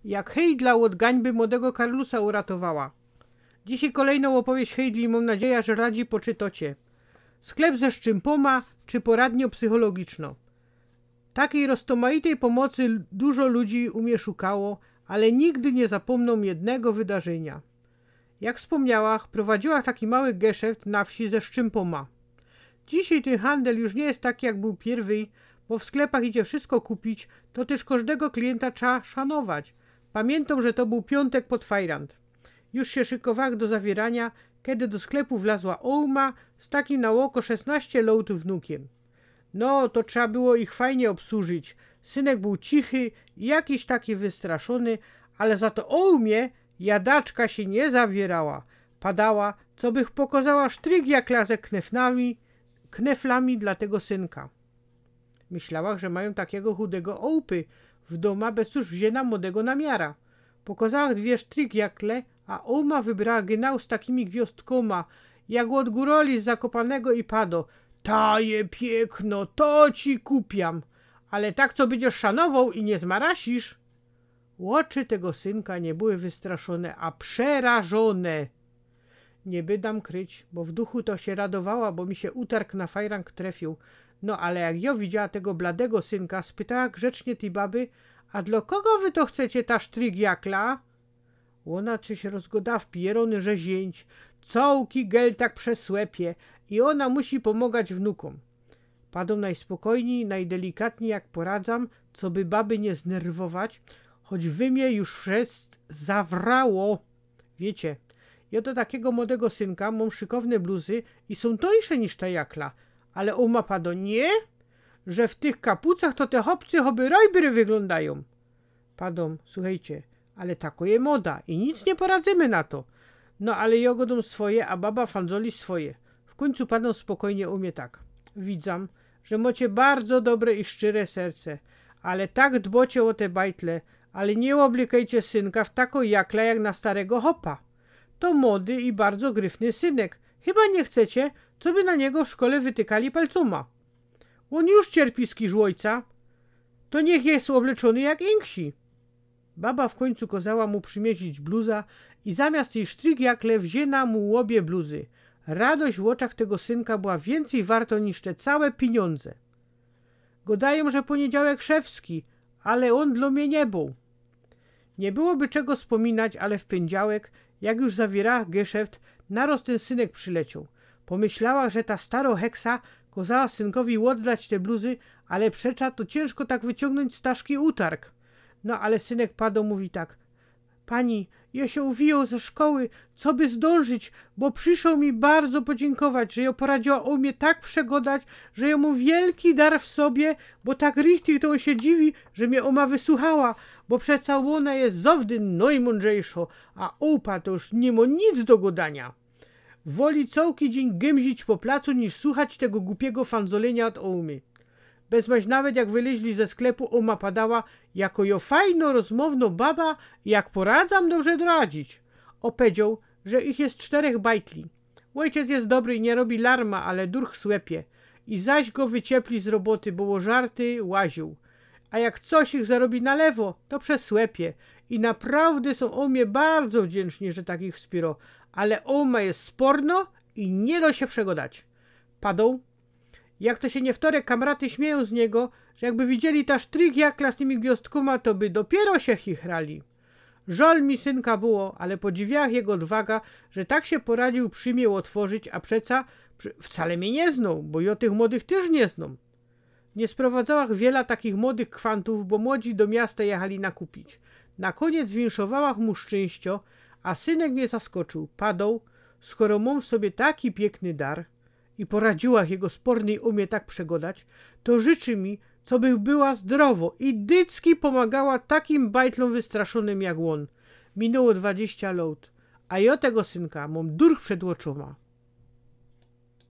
jak Hejdla od gańby młodego Karlusa uratowała. Dzisiaj kolejną opowieść Hejdli, mam nadzieję, że radzi poczytocie. Sklep ze szczympoma czy poradnią psychologiczną. Takiej roztomaitej pomocy dużo ludzi umie szukało, ale nigdy nie zapomną jednego wydarzenia. Jak wspomniała, prowadziła taki mały geszeft na wsi ze szczympoma. Dzisiaj ten handel już nie jest taki, jak był pierwej, bo w sklepach idzie wszystko kupić, to też każdego klienta trzeba szanować. Pamiętam, że to był piątek pod fajrant. Już się szykowała do zawierania, kiedy do sklepu wlazła Ołma z takim na oko 16 lołtów wnukiem. No, to trzeba było ich fajnie obsłużyć. Synek był cichy i jakiś taki wystraszony, ale za to Ołmie jadaczka się nie zawierała. Padała, co bych pokazała sztryk jak lazek kneflami dla tego synka. Myślała, że mają takiego chudego ołpy w doma, bez cóż wzięła młodego namiara. Pokazała dwie sztrygiakle, a Ołma wybrała genau z takimi gwiazdkoma, jak od góroli z Zakopanego i pado. Taje piękno, to ci kupiam, ale tak co będziesz szanował i nie zmarasisz. Oczy tego synka nie były wystraszone, a przerażone. Nie bydam kryć, bo w duchu to się radowała, bo mi się utarg na fajrank trafił. No ale jak ja widziała tego bladego synka, spytała grzecznie tej baby, a dla kogo wy to chcecie ta sztrygiakla? Ona coś rozgoda w pierony, że zięć, cołki gel tak przesłepie i ona musi pomagać wnukom. Padą najspokojniej, najdelikatniej jak poradzam, co by baby nie znerwować, choć wy mnie już wszystko zawrało. Wiecie, ja do takiego młodego synka mam szykowne bluzy i są tańsze niż ta jakla, ale Ołma pado nie, że w tych kapucach to te chłopcy choby rojbry wyglądają. Padom, słuchajcie, ale tako je moda i nic nie poradzimy na to. No ale jogodą swoje, a baba fanzoli swoje. W końcu padą spokojnie umie tak. Widzam, że macie bardzo dobre i szczere serce, ale tak dbocie o te bajtle, ale nie oblikajcie synka w taką jakle jak na starego hopa. To młody i bardzo gryfny synek. Chyba nie chcecie, co by na niego w szkole wytykali palcoma. On już cierpi z kiżłojca, to niech jest obleczony jak inksi. Baba w końcu kazała mu przymieścić bluza i zamiast jej sztrygiakle wzięła mu łobie bluzy. Radość w oczach tego synka była więcej warta niż te całe pieniądze. Godają, że poniedziałek szewski, ale on dla mnie nie był. Nie byłoby czego wspominać, ale w poniedziałek, jak już zawierała geszeft, naroz ten synek przyleciał. Pomyślała, że ta staro heksa kazała synkowi oddać te bluzy, ale przecza to ciężko tak wyciągnąć z taszki utarg. No ale synek padał, mówi tak. Pani, ja się uwijał ze szkoły, co by zdążyć, bo przyszło mi bardzo podziękować, że ją poradziła o mnie tak przegodać, że ją mu wielki dar w sobie, bo tak richtig to on się dziwi, że mnie oma wysłuchała, bo przeca ona jest zowdy najmądrzejszo, a upa to już nie ma nic do godania. Woli całki dzień gęzić po placu, niż słuchać tego głupiego fanzolenia od Ołmy. Bezmaś nawet jak wyleźli ze sklepu, Ołma padała, jako jo fajno rozmowno baba, jak poradzam dobrze doradzić. Opowiedział, że ich jest 4 bajtli. Ojciec jest dobry i nie robi larma, ale durch słepie. I zaś go wyciepli z roboty, bo żarty łaził. A jak coś ich zarobi na lewo, to przesłepie. I naprawdę są Ołmie bardzo wdzięczni, że takich wspierał. Ale Ołma jest sporno i nie da się przegodać. Padał. Jak to się nie wtorek kamraty śmieją z niego, że jakby widzieli ta sztrygiakla z tymi gwiazdkoma, to by dopiero się chichrali. Żal mi synka było, ale podziwiała jego odwaga, że tak się poradził przymiał otworzyć, a przeca wcale mnie nie znał, bo i o tych młodych też nie znam. Nie sprowadzała wiele takich młodych kwantów, bo młodzi do miasta jechali nakupić. Na koniec winszowała mu szczęścio, a synek mnie zaskoczył. Padał, skoro mam w sobie taki piękny dar i poradziła jego spornej umie tak przegodać, to życzy mi, co by była zdrowo i dycki pomagała takim bajtlom wystraszonym jak on. Minęło 20 lat, a ja tego synka mam durch przed oczoma.